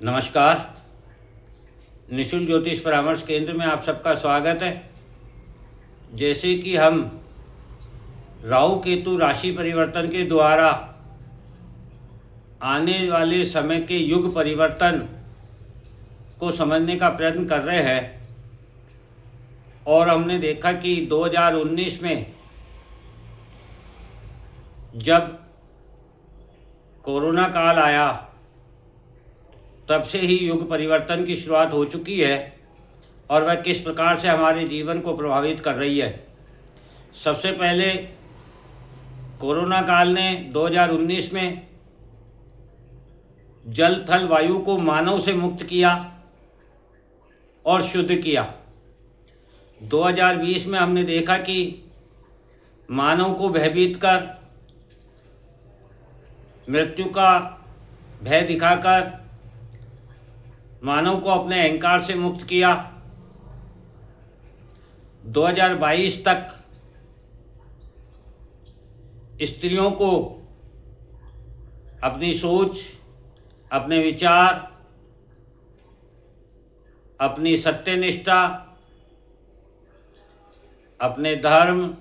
नमस्कार। निशुल्क ज्योतिष परामर्श केंद्र में आप सबका स्वागत है। जैसे कि हम राहु केतु राशि परिवर्तन के द्वारा आने वाले समय के युग परिवर्तन को समझने का प्रयत्न कर रहे हैं और हमने देखा कि 2019 में जब कोरोना काल आया तब से ही युग परिवर्तन की शुरुआत हो चुकी है और वह किस प्रकार से हमारे जीवन को प्रभावित कर रही है। सबसे पहले कोरोना काल ने 2019 में जल थल वायु को मानव से मुक्त किया और शुद्ध किया। 2020 में हमने देखा कि मानव को भयभीत कर, मृत्यु का भय दिखाकर मानव को अपने अहंकार से मुक्त किया। 2022 तक स्त्रियों को अपनी सोच, अपने विचार, अपनी सत्यनिष्ठा, अपने धर्म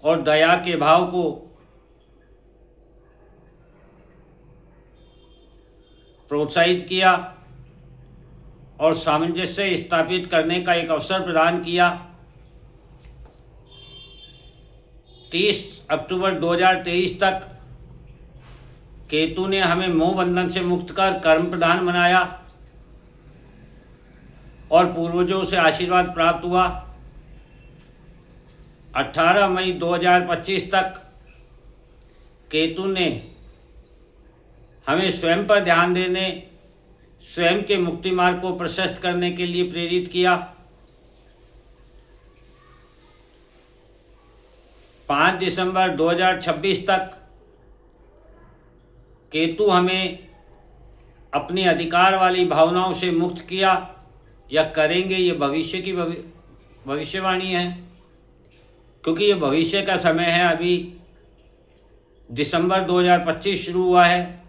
और दया के भाव को प्रोत्साहित किया और सामंजस्य स्थापित करने का एक अवसर प्रदान किया। 30 अक्टूबर 2023 तक केतु ने हमें मोह बंधन से मुक्त कर कर्म प्रधान बनाया और पूर्वजों से आशीर्वाद प्राप्त हुआ। 18 मई 2025 तक केतु ने हमें स्वयं पर ध्यान देने, स्वयं के मुक्ति मार्ग को प्रशस्त करने के लिए प्रेरित किया। 5 दिसंबर 2026 तक केतु हमें अपनी अधिकार वाली भावनाओं से मुक्त किया या करेंगे। ये भविष्य की भविष्यवाणी है, क्योंकि ये भविष्य का समय है। अभी दिसंबर 2025 शुरू हुआ है,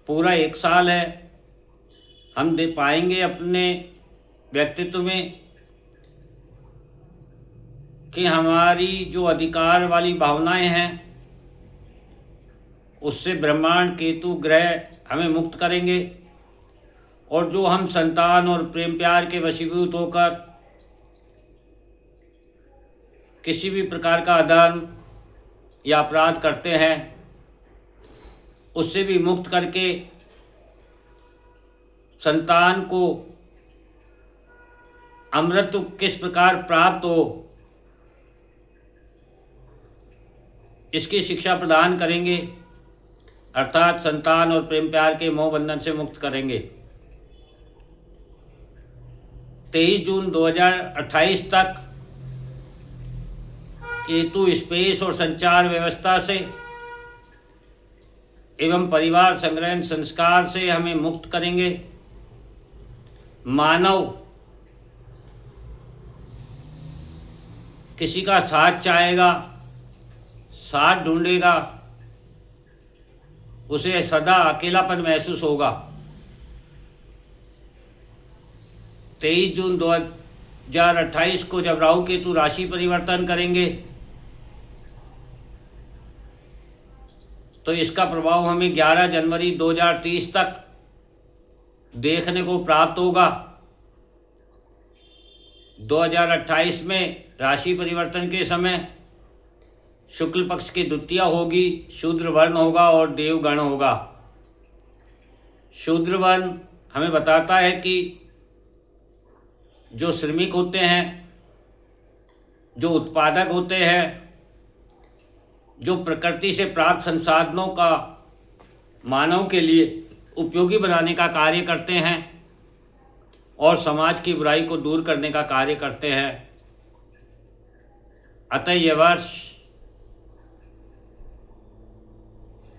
पूरा 1 साल है। हम दे पाएंगे अपने व्यक्तित्व में कि हमारी जो अधिकार वाली भावनाएं हैं उससे ब्रह्मांड केतु ग्रह हमें मुक्त करेंगे और जो हम संतान और प्रेम प्यार के वशीभूत होकर किसी भी प्रकार का अधर्म या अपराध करते हैं उससे भी मुक्त करके संतान को अमृत किस प्रकार प्राप्त हो इसकी शिक्षा प्रदान करेंगे, अर्थात संतान और प्रेम प्यार के मोह बंधन से मुक्त करेंगे। 23 जून 2028 तक केतु स्पेस और संचार व्यवस्था से एवं परिवार संग्रहण संस्कार से हमें मुक्त करेंगे। मानव किसी का साथ चाहेगा, साथ ढूंढेगा, उसे सदा अकेलापन महसूस होगा। 23 जून 2028 को जब राहु केतु राशि परिवर्तन करेंगे तो इसका प्रभाव हमें 11 जनवरी 2030 तक देखने को प्राप्त होगा। 2028 में राशि परिवर्तन के समय शुक्ल पक्ष की द्वितीया होगी, शूद्र वर्ण होगा और देवगण होगा। शूद्र वर्ण हमें बताता है कि जो श्रमिक होते हैं, जो उत्पादक होते हैं, जो प्रकृति से प्राप्त संसाधनों का मानव के लिए उपयोगी बनाने का कार्य करते हैं और समाज की बुराई को दूर करने का कार्य करते हैं। अतः यह वर्ष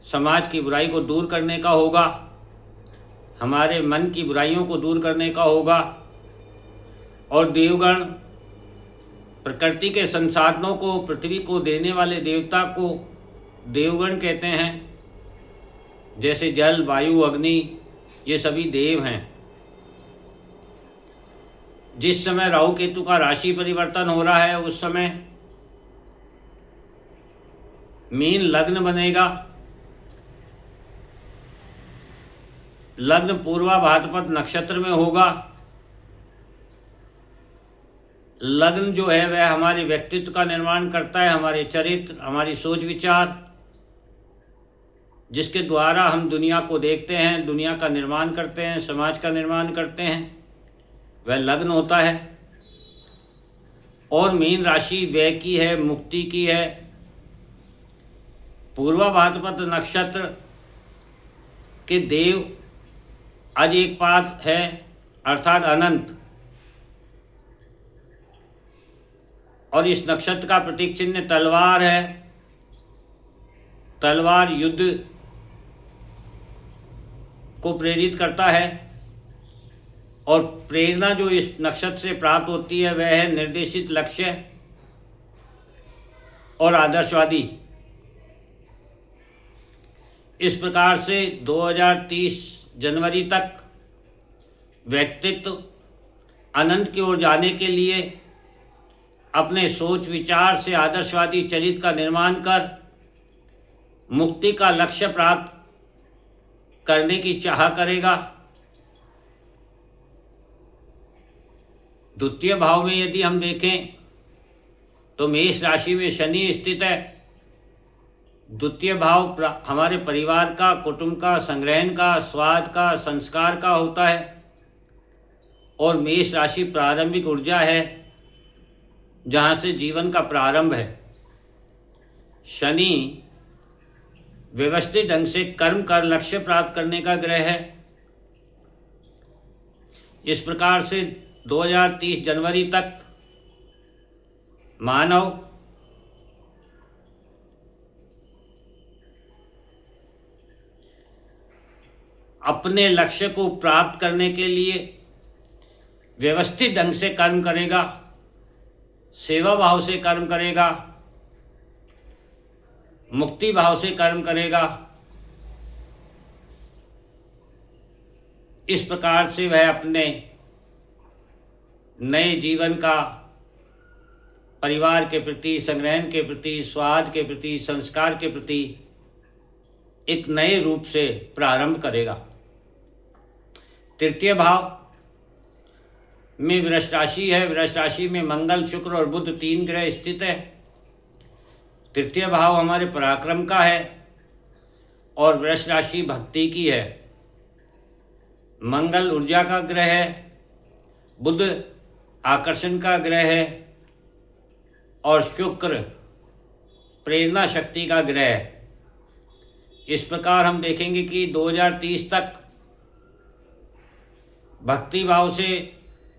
समाज की बुराई को दूर करने का होगा, हमारे मन की बुराइयों को दूर करने का होगा और देवगण प्रकृति के संसाधनों को, पृथ्वी को देने वाले देवता को देवगण कहते हैं। जैसे जल, वायु, अग्नि, ये सभी देव हैं। जिस समय राहु केतु का राशि परिवर्तन हो रहा है उस समय मीन लग्न बनेगा। लग्न पूर्वा भाद्रपद नक्षत्र में होगा। लग्न जो है वह हमारे व्यक्तित्व का निर्माण करता है, हमारे चरित्र, हमारी सोच विचार, जिसके द्वारा हम दुनिया को देखते हैं, दुनिया का निर्माण करते हैं, समाज का निर्माण करते हैं, वह लग्न होता है। और मीन राशि व्यय की है, मुक्ति की है। पूर्वा भाद्रपद नक्षत्र के देव आज एक पाद है, अर्थात अनंत। और इस नक्षत्र का प्रतीक चिन्ह तलवार है। तलवार युद्ध को प्रेरित करता है। और प्रेरणा जो इस नक्षत्र से प्राप्त होती है वह है निर्देशित लक्ष्य और आदर्शवादी। इस प्रकार से 2030 जनवरी तक व्यक्तित्व अनंत की ओर जाने के लिए अपने सोच विचार से आदर्शवादी चरित्र का निर्माण कर मुक्ति का लक्ष्य प्राप्त करने की चाह करेगा। द्वितीय भाव में यदि हम देखें तो मेष राशि में शनि स्थित है। द्वितीय भाव हमारे परिवार का, कुटुंब का, संग्रहण का, स्वाद का, संस्कार का होता है। और मेष राशि प्रारंभिक ऊर्जा है, जहाँ से जीवन का प्रारंभ है। शनि व्यवस्थित ढंग से कर्म कर लक्ष्य प्राप्त करने का ग्रह है। इस प्रकार से 2030 जनवरी तक मानव अपने लक्ष्य को प्राप्त करने के लिए व्यवस्थित ढंग से कर्म करेगा, सेवा भाव से कर्म करेगा, मुक्ति भाव से कर्म करेगा। इस प्रकार से वह अपने नए जीवन का परिवार के प्रति, संग्रहण के प्रति, स्वाद के प्रति, संस्कार के प्रति एक नए रूप से प्रारंभ करेगा। तृतीय भाव में वृष राशि है। वृष राशि में मंगल, शुक्र और बुध 3 ग्रह स्थित है। तृतीय भाव हमारे पराक्रम का है और वृष राशि भक्ति की है। मंगल ऊर्जा का ग्रह है, बुध आकर्षण का ग्रह है और शुक्र प्रेरणा शक्ति का ग्रह है। इस प्रकार हम देखेंगे कि 2030 तक भक्ति भाव से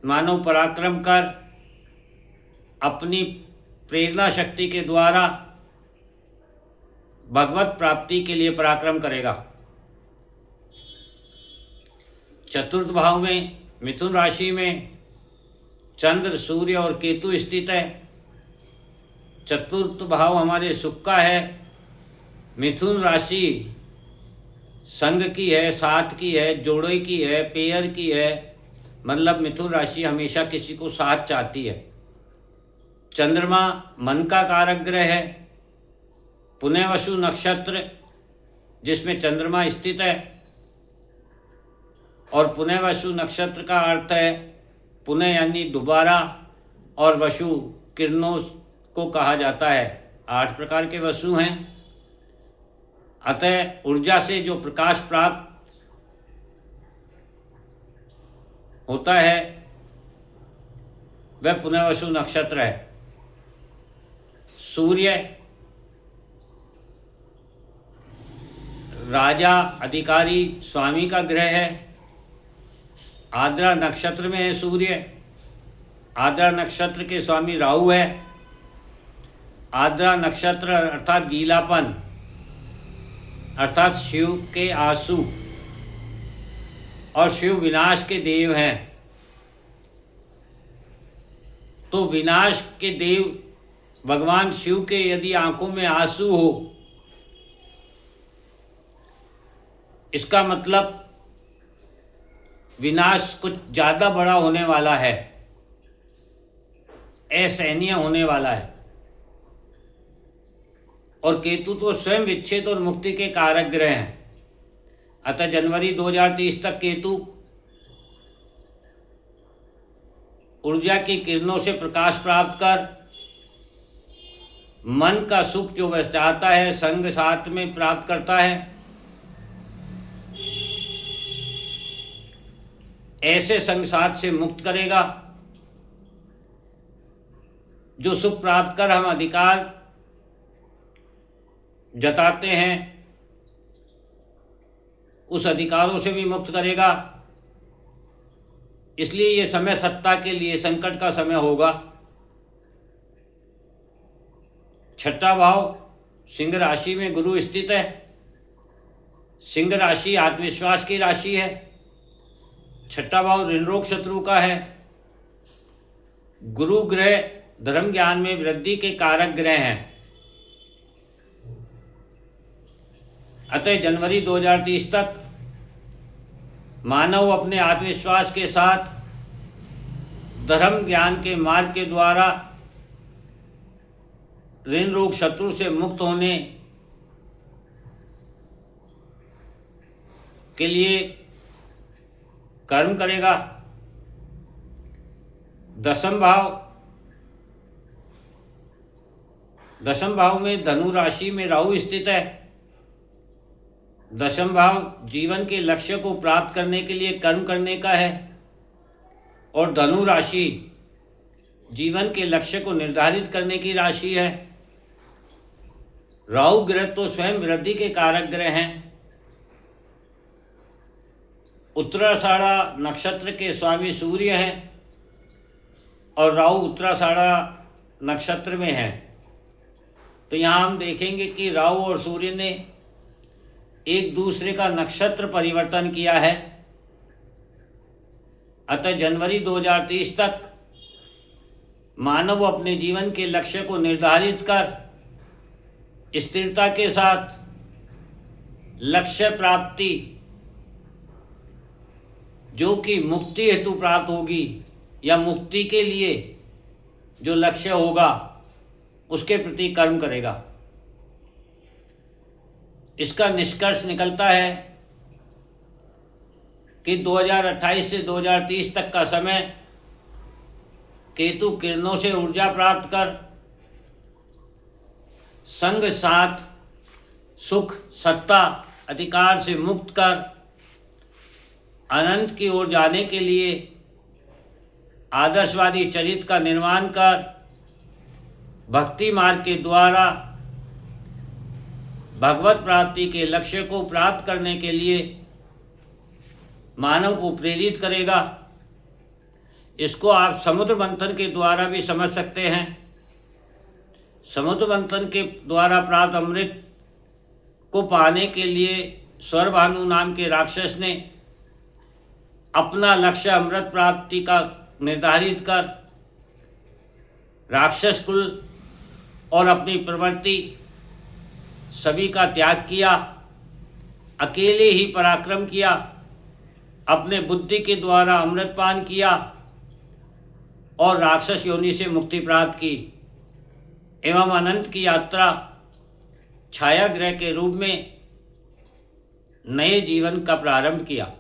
मानव पराक्रम कर अपनी प्रेरणा शक्ति के द्वारा भगवत प्राप्ति के लिए पराक्रम करेगा। चतुर्थ भाव में मिथुन राशि में चंद्र, सूर्य और केतु स्थित है। चतुर्थ भाव हमारे सुख का है। मिथुन राशि संग की है, साथ की है, जोड़े की है, पेयर की है। मतलब मिथुन राशि हमेशा किसी को साथ चाहती है। चंद्रमा मन का कारक ग्रह है। पुण्यवसु नक्षत्र जिसमें चंद्रमा स्थित है और पुण्यवसु नक्षत्र का अर्थ है पुण्य यानी दोबारा और वसु किरणों को कहा जाता है। 8 प्रकार के वसु हैं। अतः ऊर्जा से जो प्रकाश प्राप्त होता है वह पुण्यवसु नक्षत्र है। सूर्य राजा, अधिकारी, स्वामी का ग्रह है। आद्रा नक्षत्र में है सूर्य। आद्रा नक्षत्र के स्वामी राहु है। आद्रा नक्षत्र अर्थात गीलापन, अर्थात शिव के आंसू, और शिव विनाश के देव हैं। तो विनाश के देव भगवान शिव के यदि आंखों में आंसू हो इसका मतलब विनाश कुछ ज़्यादा बड़ा होने वाला है, असहनीय होने वाला है। और केतु तो स्वयं विच्छेद और मुक्ति के कारक ग्रह हैं। अतः जनवरी 2030 तक केतु ऊर्जा की किरणों से प्रकाश प्राप्त कर मन का सुख जो वह चाहता है संग साथ में प्राप्त करता है, ऐसे संग साथ से मुक्त करेगा। जो सुख प्राप्त कर हम अधिकार जताते हैं उस अधिकारों से भी मुक्त करेगा। इसलिए ये समय सत्ता के लिए संकट का समय होगा। छठा भाव सिंह राशि में गुरु स्थित है। सिंह राशि आत्मविश्वास की राशि है। छठा भाव ऋण रोग शत्रु का है। गुरु ग्रह धर्म ज्ञान में वृद्धि के कारक ग्रह हैं। अतः जनवरी 2030 तक मानव अपने आत्मविश्वास के साथ धर्म ज्ञान के मार्ग के द्वारा ऋण रोग शत्रु से मुक्त होने के लिए कर्म करेगा। दशम भाव में धनु राशि में राहु स्थित है। दशम भाव जीवन के लक्ष्य को प्राप्त करने के लिए कर्म करने का है और धनु राशि जीवन के लक्ष्य को निर्धारित करने की राशि है। राहु ग्रह तो स्वयं वृद्धि के कारक ग्रह हैं। उत्तराषाढ़ा नक्षत्र के स्वामी सूर्य हैं और राहु उत्तराषाढ़ा नक्षत्र में है। तो यहाँ हम देखेंगे कि राहु और सूर्य ने एक दूसरे का नक्षत्र परिवर्तन किया है। अतः जनवरी 2030 तक मानव अपने जीवन के लक्ष्य को निर्धारित कर स्थिरता के साथ लक्ष्य प्राप्ति जो कि मुक्ति हेतु प्राप्त होगी या मुक्ति के लिए जो लक्ष्य होगा उसके प्रति कर्म करेगा। इसका निष्कर्ष निकलता है कि 2028 से 2030 तक का समय केतु किरणों से ऊर्जा प्राप्त कर संग साथ सुख सत्ता अधिकार से मुक्त कर अनंत की ओर जाने के लिए आदर्शवादी चरित्र का निर्माण कर भक्ति मार्ग के द्वारा भगवत प्राप्ति के लक्ष्य को प्राप्त करने के लिए मानव को प्रेरित करेगा। इसको आप समुद्र मंथन के द्वारा भी समझ सकते हैं। समुद्र मंथन के द्वारा प्राप्त अमृत को पाने के लिए स्वरभानु नाम के राक्षस ने अपना लक्ष्य अमृत प्राप्ति का निर्धारित कर राक्षस कुल और अपनी प्रवृत्ति सभी का त्याग किया। अकेले ही पराक्रम किया, अपने बुद्धि के द्वारा अमृतपान किया और राक्षस योनि से मुक्ति प्राप्त की एवं अनंत की यात्रा छाया ग्रह के रूप में नए जीवन का प्रारंभ किया।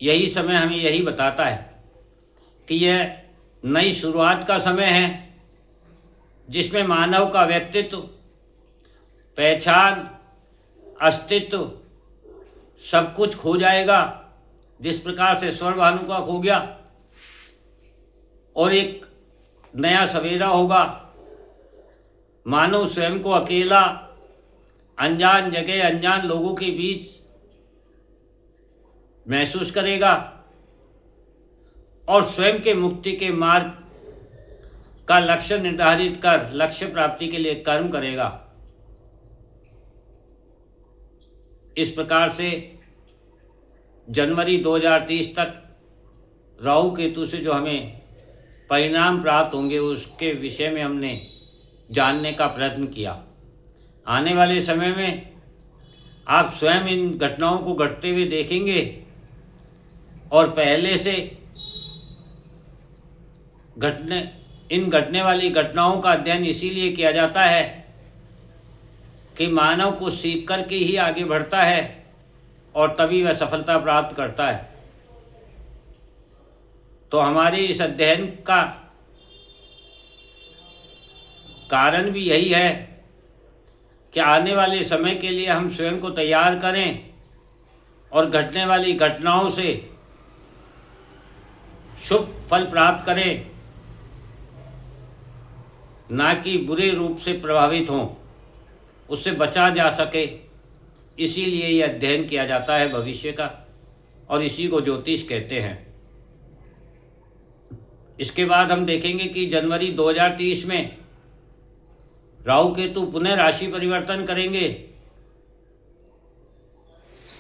यही समय हमें यही बताता है कि यह नई शुरुआत का समय है जिसमें मानव का व्यक्तित्व, पहचान, अस्तित्व सब कुछ खो जाएगा। जिस प्रकार से स्वरभानु का खो गया और एक नया सवेरा होगा। मानव स्वयं को अकेला अनजान जगह अनजान लोगों के बीच महसूस करेगा और स्वयं के मुक्ति के मार्ग का लक्ष्य निर्धारित कर लक्ष्य प्राप्ति के लिए कर्म करेगा। इस प्रकार से जनवरी 2030 तक राहु केतु से जो हमें परिणाम प्राप्त होंगे उसके विषय में हमने जानने का प्रयत्न किया। आने वाले समय में आप स्वयं इन घटनाओं को घटते हुए देखेंगे और पहले से घटने वाली घटनाओं का अध्ययन इसीलिए किया जाता है कि मानव कुछ सीख कर के ही आगे बढ़ता है और तभी वह सफलता प्राप्त करता है। तो हमारे इस अध्ययन का कारण भी यही है कि आने वाले समय के लिए हम स्वयं को तैयार करें और घटने वाली घटनाओं से शुभ फल प्राप्त करें, ना कि बुरे रूप से प्रभावित हों, उससे बचा जा सके। इसीलिए ये अध्ययन किया जाता है भविष्य का, और इसी को ज्योतिष कहते हैं। इसके बाद हम देखेंगे कि जनवरी 2030 में राहु केतु पुनः राशि परिवर्तन करेंगे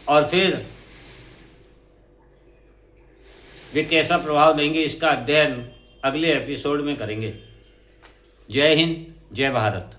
और फिर वे कैसा प्रभाव देंगे, इसका अध्ययन अगले एपिसोड में करेंगे। जय हिंद, जय भारत।